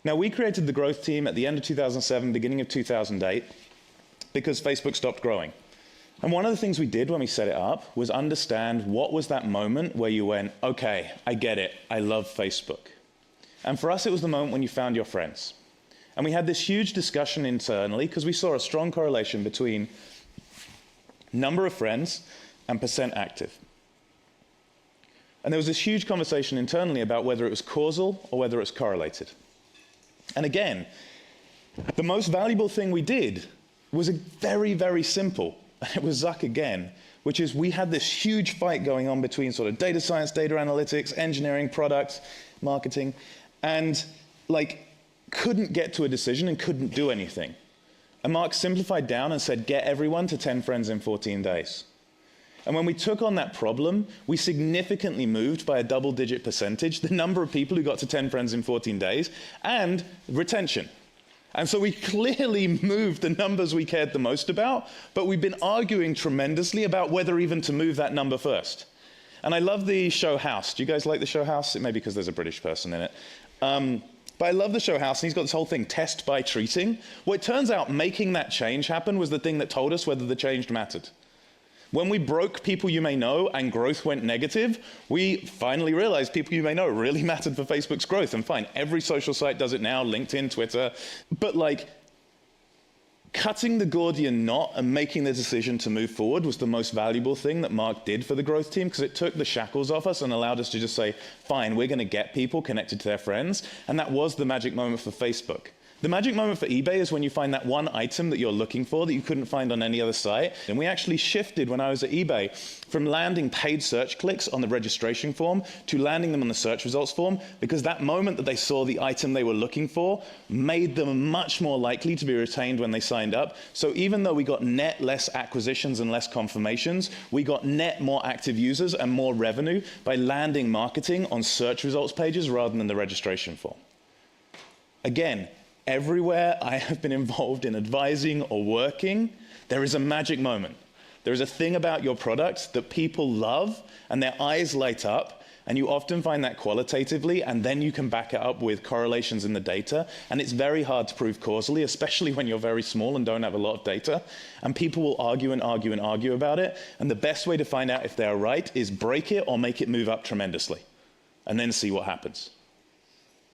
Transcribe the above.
Now, we created the growth team at the end of 2007, beginning of 2008, because Facebook stopped growing. And one of the things we did when we set it up was understand what was that moment where you went, okay, I get it, I love Facebook. And for us, it was the moment when you found your friends. And we had this huge discussion internally because we saw a strong correlation between number of friends and % active. And there was this huge conversation internally about whether it was causal or whether it was correlated. And again, the most valuable thing we did was very, very simple. It was Zuck again, which is we had this huge fight going on between sort of data science, data analytics, engineering, product, marketing, and couldn't get to a decision and couldn't do anything. And Mark simplified down and said, get everyone to 10 friends in 14 days. And when we took on that problem, we significantly moved by a double-digit percentage the number of people who got to 10 friends in 14 days and retention. And so we clearly moved the numbers we cared the most about, but we've been arguing tremendously about whether even to move that number first. And I love the show House. Do you guys like the show House? It may be because there's a British person in it. But I love the show House, and he's got this whole thing, test by treating. Well, it turns out making that change happen was the thing that told us whether the change mattered. When we broke people you may know and growth went negative, we finally realized people you may know really mattered for Facebook's growth. And fine, every social site does it now, LinkedIn, Twitter. But cutting the Gordian knot and making the decision to move forward was the most valuable thing that Mark did for the growth team, because it took the shackles off us and allowed us to just say, fine, we're going to get people connected to their friends. And that was the magic moment for Facebook. The magic moment for eBay is when you find that one item that you're looking for that you couldn't find on any other site. And we actually shifted when I was at eBay from landing paid search clicks on the registration form to landing them on the search results form, because that moment that they saw the item they were looking for made them much more likely to be retained when they signed up. So even though we got net less acquisitions and less confirmations, we got net more active users and more revenue by landing marketing on search results pages rather than the registration form. Again, everywhere I have been involved in advising or working, there is a magic moment. There is a thing about your product that people love and their eyes light up, and you often find that qualitatively, and then you can back it up with correlations in the data, and it's very hard to prove causally, especially when you're very small and don't have a lot of data, and people will argue and argue and argue about it, and the best way to find out if they're right is break it or make it move up tremendously, and then see what happens.